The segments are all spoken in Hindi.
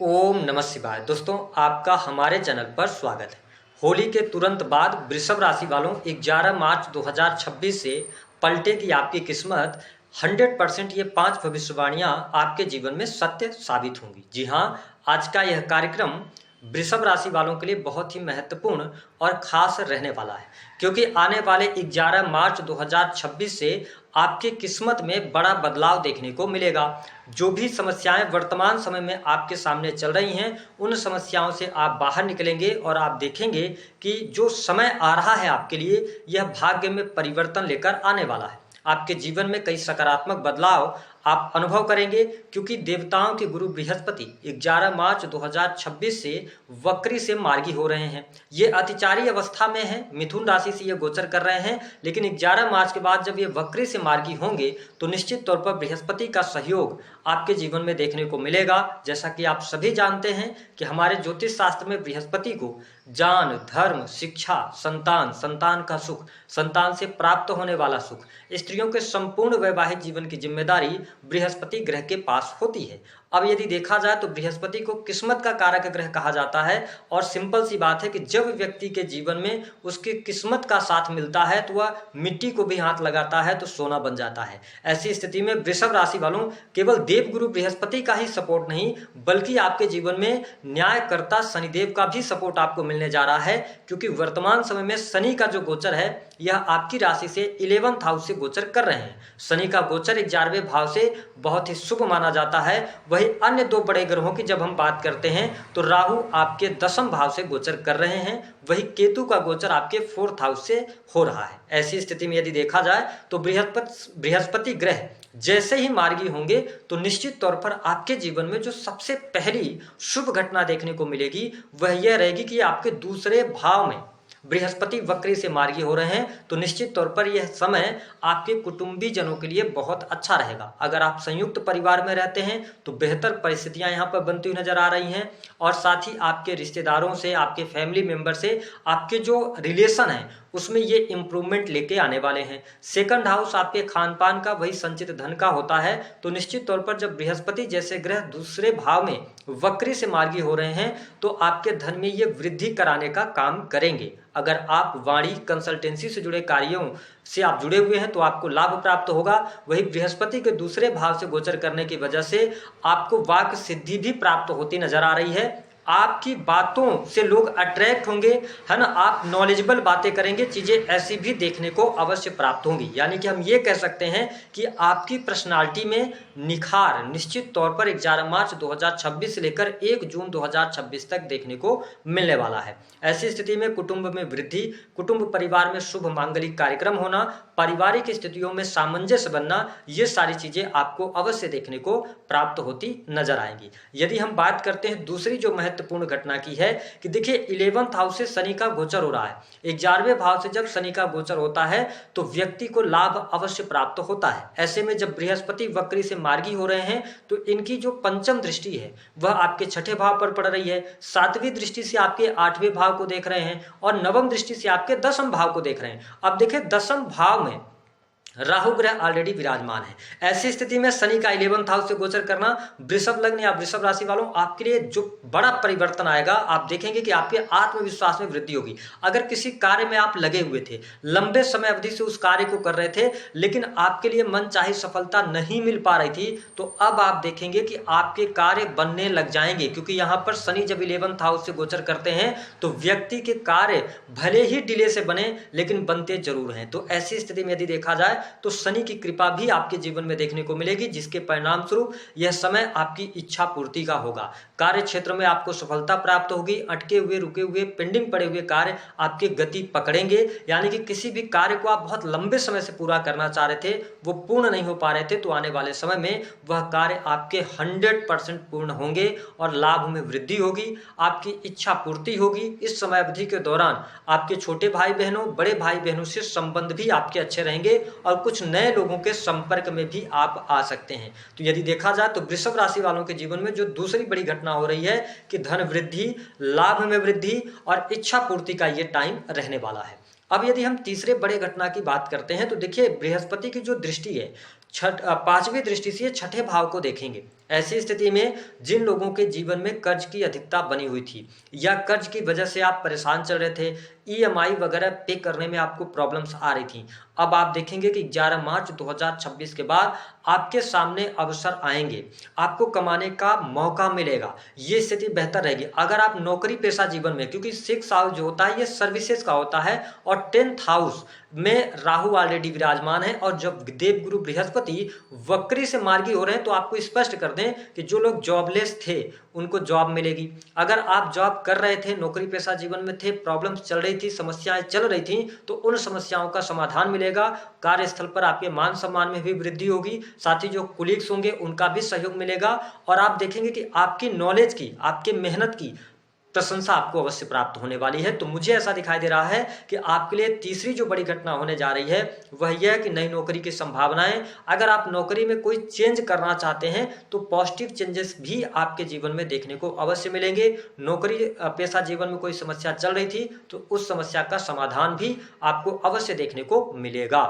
ओम नमः शिवाय। दोस्तों, आपका हमारे चैनल पर स्वागत है। होली के तुरंत बाद वृषभ राशि वालों 11 मार्च 2026 से पलटेगी आपकी किस्मत। 100% ये 5 भविष्यवाणियां आपके जीवन में सत्य साबित होंगी। जी हाँ, आज का यह कार्यक्रम वृषभ राशि वालों के लिए बहुत ही महत्वपूर्ण और खास रहने वाला है, क्योंकि आने वाले 11 मार्च 2026 से आपकी किस्मत में बड़ा बदलाव देखने को मिलेगा। जो भी समस्याएं वर्तमान समय में आपके सामने चल रही हैं, उन समस्याओं से आप बाहर निकलेंगे और आप देखेंगे कि जो समय आ रहा है आपके लिए, यह भाग्य में परिवर्तन लेकर आने वाला है। आपके जीवन में कई सकारात्मक बदलाव आप अनुभव करेंगे, क्योंकि देवताओं के गुरु बृहस्पति 11 मार्च 2026 से वक्री से मार्गी हो रहे हैं। ये अतिचारी अवस्था में है, मिथुन राशि से ये गोचर कर रहे हैं, लेकिन 11 मार्च के बाद जब ये वक्री से मार्गी होंगे तो निश्चित तौर पर बृहस्पति का सहयोग आपके जीवन में देखने को मिलेगा। जैसा कि आप सभी जानते हैं कि हमारे ज्योतिष शास्त्र में बृहस्पति को ज्ञान, धर्म, शिक्षा, संतान, संतान का सुख, संतान से प्राप्त होने वाला सुख, स्त्रियों के संपूर्ण वैवाहिक जीवन की जिम्मेदारी बृहस्पति ग्रह के पास होती है। अब यदि देखा जाए तो बृहस्पति को किस्मत का कारक ग्रह कहा जाता है, और सिंपल सी बात है कि जब व्यक्ति के जीवन में उसकी किस्मत का साथ मिलता है तो वह मिट्टी को भी हाथ लगाता है तो सोना बन जाता है। ऐसी स्थिति में वृषभ राशि वालों केवल देवगुरु बृहस्पति का ही सपोर्ट नहीं, बल्कि आपके जीवन में न्यायकर्ता शनिदेव का भी सपोर्ट आपको मिलने जा रहा है, क्योंकि वर्तमान समय में शनि का जो गोचर है यह आपकी राशि से 11th हाउस से गोचर कर रहे हैं। शनि का गोचर 11वें भाव से बहुत ही शुभ माना जाता है। वही अन्य दो बड़े ग्रहों की जब हम बात करते हैं तो राहु आपके 10वें भाव से गोचर कर रहे हैं, वही केतु का गोचर आपके 4th हाउस से हो रहा है। ऐसी स्थिति में यदि देखा जाए तो बृहस्पति ग्रह जैसे ही मार्गी होंगे तो निश्चित तौर पर आपके जीवन में जो सबसे पहली शुभ घटना देखने को मिलेगी वह यह रहेगी कि आपके दूसरे भाव में बृहस्पति वक्री से मार्गी हो रहे हैं। तो निश्चित तौर पर यह समय आपके कुटुंबी जनों के लिए बहुत अच्छा रहेगा। अगर आप संयुक्त परिवार में रहते हैं तो बेहतर परिस्थितियां यहाँ पर बनती हुई नजर आ रही हैं, और साथ ही आपके रिश्तेदारों से, आपके फैमिली मेंबर से आपके जो रिलेशन है उसमें ये इंप्रूवमेंट लेके आने वाले हैं। सेकंड हाउस आपके खान पान का, वही संचित धन का होता है। तो निश्चित तौर पर जब बृहस्पति जैसे ग्रह दूसरे भाव में वक्री से मार्गी हो रहे हैं तो आपके धन में ये वृद्धि कराने का काम करेंगे। अगर आप वाणी कंसल्टेंसी से जुड़े कार्यों से आप जुड़े हुए हैं तो आपको लाभ प्राप्त होगा। वही बृहस्पति के दूसरे भाव से गोचर करने की वजह से आपको वाक सिद्धि भी प्राप्त होती नजर आ रही है। आपकी बातों से लोग अट्रैक्ट होंगे, है ना। आप नॉलेजेबल बातें करेंगे, चीजें ऐसी भी देखने को अवश्य प्राप्त होंगी। यानी कि हम ये कह सकते हैं कि आपकी पर्सनालिटी में निखार निश्चित तौर पर 11 मार्च 2026 से लेकर 1 जून 2026 तक देखने को मिलने वाला है। ऐसी स्थिति में कुटुंब में वृद्धि, कुटुंब परिवार में शुभ मांगलिक कार्यक्रम होना, पारिवारिक स्थितियों में सामंजस्य बनना, ये सारी चीजें आपको अवश्य देखने को प्राप्त होती नजर आएंगी। यदि हम बात करते हैं दूसरी जो महत्वपूर्ण घटना की है कि देखिए 11th हाउस से शनि का गोचर हो रहा है। 11वें भाव से जब शनि का गोचर होता है तो व्यक्ति को लाभ अवश्य प्राप्त होता है। ऐसे में जब बृहस्पति वक्री से मार्गी हो रहे हैं तो इनकी जो पंचम दृष्टि है वह आपके 6ठे भाव पर पड़ रही है, 7वीं दृष्टि से आपके 8वें भाव को देख रहे हैं, और 9वीं दृष्टि से आपके 10वें भाव को देख रहे हैं। अब देखिए 10वें भाव में राहु ग्रह ऑलरेडी विराजमान है। ऐसी स्थिति में शनि का 11th हाउस से गोचर करना वृषभ लग्न या वृषभ राशि वालों आपके लिए जो बड़ा परिवर्तन आएगा, आप देखेंगे कि आपके आत्मविश्वास में वृद्धि होगी। अगर किसी कार्य में आप लगे हुए थे, लंबे समय अवधि से उस कार्य को कर रहे थे, लेकिन आपके लिए मनचाही सफलता नहीं मिल पा रही थी, तो अब आप देखेंगे कि आपके कार्य बनने लग जाएंगे। क्योंकि यहाँ पर शनि जब 11th हाउस से गोचर करते हैं तो व्यक्ति के कार्य भले ही डिले से बने लेकिन बनते जरूर हैं। तो ऐसी स्थिति में यदि देखा जाए तो शनि की कृपा भी आपके जीवन में देखने को मिलेगी, जिसके परिणाम स्वरूप यह समय आपकी इच्छा पूर्ति का होगा। कार्य क्षेत्र में आपको सफलता प्राप्त होगी। अटके हुए, रुके हुए, पेंडिंग पड़े हुए कार्य आपकी गति पकड़ेंगे। यानी कि किसी भी कार्य को आप बहुत लंबे समय से पूरा करना चाह रहे थे, वो पूर्ण नहीं हो पा रहे थे, तो आने वाले समय में वह कार्य आपके 100% पूर्ण होंगे और लाभ में वृद्धि होगी, आपकी इच्छा पूर्ति होगी। इस समय अवधि के दौरान आपके छोटे भाई बहनों, बड़े भाई बहनों से संबंध भी आपके अच्छे रहेंगे और कुछ नए लोगों के संपर्क में भी आप आ सकते हैं। तो यदि देखा जाए तो वृषभ राशि वालों के जीवन में जो दूसरी बड़ी घटना हो रही है कि धन वृद्धि, लाभ में वृद्धि और इच्छा पूर्ति का ये टाइम रहने वाला है। अब यदि हम तीसरे बड़े घटना की बात करते हैं तो देखिए बृहस्पति की जो दृष्टि है पांचवी दृष्टि से छठे भाव को देखेंगे। ऐसी स्थिति में जिन लोगों के जीवन में कर्ज की अधिकता बनी हुई थी या कर्ज की वजह से आप परेशान चल रहे थे, ईएमआई वगैरह पे करने में आपको प्रॉब्लम्स आ रही थी, अब आप देखेंगे कि 11 मार्च 2026 के बाद आपके सामने अवसर आएंगे, आपको कमाने का मौका मिलेगा, ये स्थिति बेहतर रहेगी। अगर आप नौकरी पेशा जीवन में, क्योंकि 6 हाउस जो होता है ये सर्विसेज का होता है और 10th हाउस में राहु ऑलरेडी विराजमान है और जब देवगुरु बृहस्पति वक्री से मार्गी हो रहे हैं तो आपको स्पष्ट कर दें कि जो लोग जॉबलेस थे उनको जॉब मिलेगी। अगर आप जॉब कर रहे थे, नौकरी पेशा जीवन में थे, प्रॉब्लम्स चल रही थी, समस्याएं चल रही थी, तो उन समस्याओं का समाधान मिलेगा। कार्यस्थल पर आपके मान सम्मान में भी वृद्धि होगी, साथ ही जो कुलीग्स होंगे उनका भी सहयोग मिलेगा और आप देखेंगे कि आपकी नॉलेज की, आपकी मेहनत की प्रशंसा आपको अवश्य प्राप्त होने वाली है। तो मुझे ऐसा दिखाई दे रहा है कि आपके लिए तीसरी जो बड़ी घटना होने जा रही है वह यह है कि नई नौकरी की संभावनाएं, अगर आप नौकरी में कोई चेंज करना चाहते हैं तो पॉजिटिव चेंजेस भी आपके जीवन में देखने को अवश्य मिलेंगे। नौकरी पेशा जीवन में कोई समस्या चल रही थी तो उस समस्या का समाधान भी आपको अवश्य देखने को मिलेगा।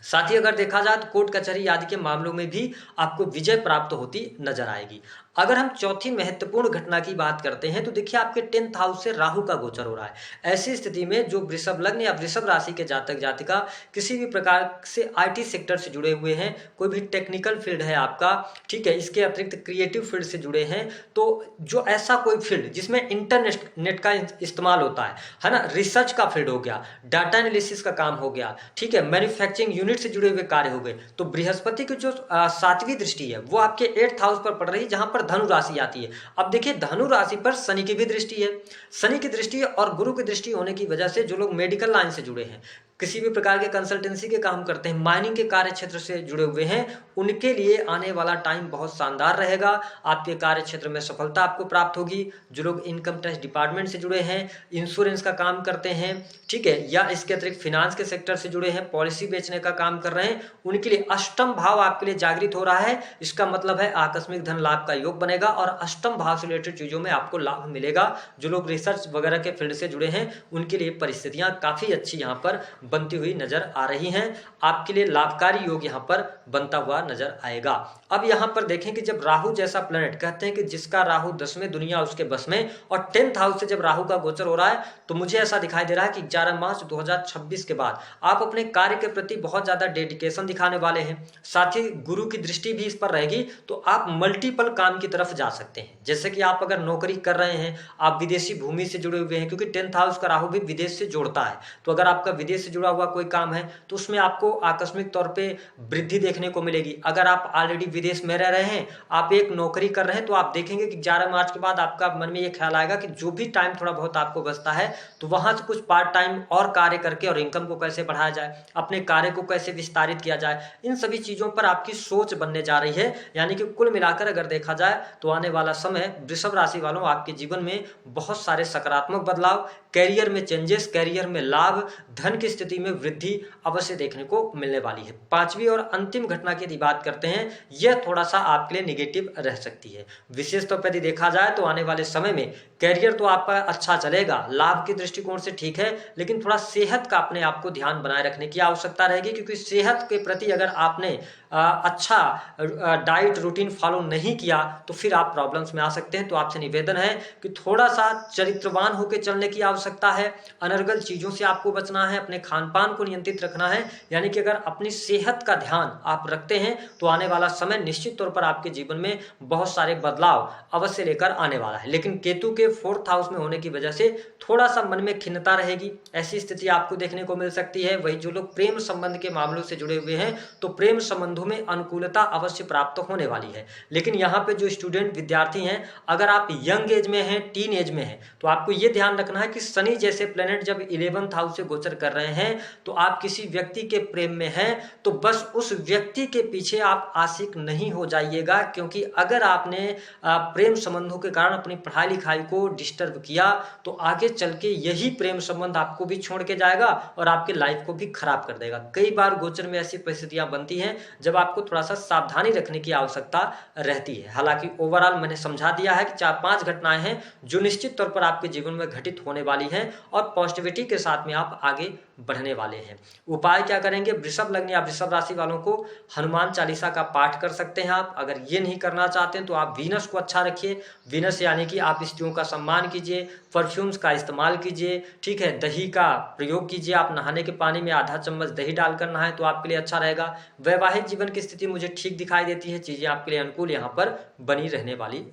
साथ ही अगर देखा जाए तो कोर्ट कचहरी आदि के मामलों में भी आपको विजय प्राप्त होती नजर आएगी। अगर हम चौथी महत्वपूर्ण घटना की बात करते हैं तो देखिए आपके 10th हाउस से राहु का गोचर हो रहा है। ऐसी स्थिति में जो वृषभ लग्न या वृषभ राशि के जातक जातिका किसी भी प्रकार से आईटी सेक्टर से जुड़े हुए हैं, कोई भी टेक्निकल फील्ड है आपका, ठीक है, इसके अतिरिक्त क्रिएटिव फील्ड से जुड़े हैं, तो जो ऐसा कोई फील्ड जिसमें इंटरनेट का इस्तेमाल होता है ना, रिसर्च का फील्ड हो गया, डाटा एनालिसिस का काम हो गया, ठीक है, मैन्युफैक्चरिंग यूनिट से जुड़े हुए कार्य हो गए, तो बृहस्पति की जो 7वीं दृष्टि है वो आपके 8th हाउस पर पड़ रही है जहां पर धनु राशि आती है। अब देखिए धनु राशि पर शनि की भी दृष्टि है, शनि की दृष्टि और गुरु की दृष्टि होने की वजह से जो लोग मेडिकल लाइन से जुड़े हैं, किसी भी प्रकार के कंसल्टेंसी के काम करते हैं, माइनिंग के कार्य क्षेत्र से जुड़े हुए हैं, उनके लिए आने वाला टाइम बहुत शानदार रहेगा। आपके कार्य क्षेत्र में सफलता आपको प्राप्त होगी। जो लोग इनकम टैक्स डिपार्टमेंट से जुड़े हैं, इंश्योरेंस का काम करते हैं, ठीक है, या इसके अतिरिक्त फिनांस के सेक्टर से जुड़े हैं, पॉलिसी बेचने का काम कर रहे हैं, उनके लिए अष्टम भाव आपके लिए जागृत हो रहा है। इसका मतलब है आकस्मिक धन लाभ का योग बनेगा और अष्टम भाव से रिलेटेड चीजों में आपको लाभ मिलेगा। जो लोग रिसर्च वगैरह के फील्ड से जुड़े हैं उनके लिए परिस्थितियां काफी अच्छी यहाँ पर बनती हुई नजर आ रही हैं। आपके लिए लाभकारी योग यहाँ पर बनता हुआ नजर आएगा। अब यहाँ पर देखें कि जब राहु जैसा प्लेनेट, कहते हैं कि जिसका राहु 10वें दुनिया उसके बस में, और 10th हाउस से जब राहु का गोचर हो रहा है तो मुझे ऐसा दिखाई दे रहा है कि 11 मार्च 2026 के बाद आप अपने कार्य के प्रति बहुत ज्यादा डेडिकेशन दिखाने वाले हैं। साथ ही गुरु की दृष्टि भी इस पर रहेगी तो आप मल्टीपल काम की तरफ जा सकते हैं। जैसे कि आप अगर नौकरी कर रहे हैं, आप विदेशी भूमि से जुड़े हुए हैं, क्योंकि 10th हाउस का राहु भी विदेश से जोड़ता है, तो अगर आपका विदेश से जुड़ा हुआ कोई काम है तो उसमें आपको आकस्मिक तौर पे वृद्धि देखने को मिलेगी। अगर आप ऑलरेडी विदेश में रह रहे हैं, आप एक नौकरी कर रहे हैं, तो आप देखेंगे कि 11 मार्च के बाद आपका मन में ये ख्याल आएगा कि जो भी टाइम थोड़ा बहुत आपको बचता है तो वहां से कुछ पार्ट टाइम और कार्य करके और इनकम को कैसे बढ़ाया जाए, अपने कार्य को कैसे विस्तारित किया जाए, इन सभी चीजों पर आपकी सोच बनने जा रही है। यानी कि कुल मिलाकर अगर देखा जाए तो आने वाला समय वृषभ राशि वालों आपके जीवन में बहुत सारे सकारात्मक बदलाव, कैरियर में चेंजेस, कैरियर में लाभ, धन की स्थिति में वृद्धि अवश्य देखने को मिलने वाली है। पांचवी और अंतिम घटना की यदि बात करते हैं, यह थोड़ा सा आपके लिए नेगेटिव रह सकती है। विशेष तौर पर यदि देखा जाए तो आने वाले समय में कैरियर तो आपका अच्छा चलेगा, लाभ के दृष्टिकोण से ठीक है, लेकिन थोड़ा सेहत का अपने आप को ध्यान बनाए रखने की आवश्यकता रहेगी, क्योंकि सेहत के प्रति अगर आपने अच्छा डाइट रूटीन फॉलो नहीं किया तो फिर आप प्रॉब्लम्स में आ सकते हैं। तो आपसे निवेदन है कि थोड़ा सा चरित्रवान होकर चलने की आवश्यकता है, अनर्गल चीजों से आपको बचना है, अपने खान पान को नियंत्रित रखना है। यानी कि अगर अपनी सेहत का ध्यान आप रखते हैं तो आने वाला समय निश्चित तौर पर आपके जीवन में बहुत सारे बदलाव अवश्य लेकर आने वाला है। लेकिन केतु के 4th हाउस में होने की वजह से थोड़ा सा मन में खिन्नता रहेगी, ऐसी स्थिति आपको देखने को मिल सकती है। वही जो लोग प्रेम संबंध के मामलों से जुड़े हुए हैं तो प्रेम संबंधों में अनुकूलता अवश्य प्राप्त होने वाली है। लेकिन यहाँ पे जो स्टूडेंट विद्यार्थी हैं, अगर आप यंग एज में हैं, टीन एज में हैं, तो आपको ये ध्यान रखना है कि शनि जैसे प्लेनेट जब 11th हाउस से गोचर कर रहे हैं तो आप किसी व्यक्ति के प्रेम में हैं तो बस उस व्यक्ति के पीछे आप आशिक नहीं हो जाइएगा, क्योंकि अगर आपने प्रेम संबंधों के कारण अपनी पढ़ाई लिखाई को डिस्टर्ब किया तो आगे चल के यही प्रेम संबंध आपको भी छोड़ के जाएगा और आपके लाइफ को भी खराब कर देगा। कई बार गोचर में ऐसी परिस्थितियां बनती हैं जब आपको थोड़ा सा सावधानी रखने की आवश्यकता रहती है। हालांकि ओवरऑल मैंने समझा दिया है कि 4-5 घटनाएं हैं जो निश्चित तौर पर आपके जीवन में घटित होने वाली हैं और पॉजिटिविटी के साथ में आप आगे बढ़ने वाले हैं। उपाय क्या करेंगे? वृषभ लग्न या वृषभ राशि वालों को हनुमान चालीसा का पाठ कर सकते हैं आप। अगर ये नहीं करना चाहते हैं तो आप वीनस को अच्छा रखिए। वीनस यानी कि आप स्त्रियों का सम्मान कीजिए, परफ्यूम्स का इस्तेमाल कीजिए, ठीक है, दही का प्रयोग कीजिए। आप नहाने के पानी में आधा चम्मच दही डालकर नहाएं तो आपके लिए अच्छा रहेगा। वैवाहिक जीवन की स्थिति मुझे ठीक दिखाई देती है, चीज़ें आपके लिए अनुकूल यहाँ पर बनी रहने वाली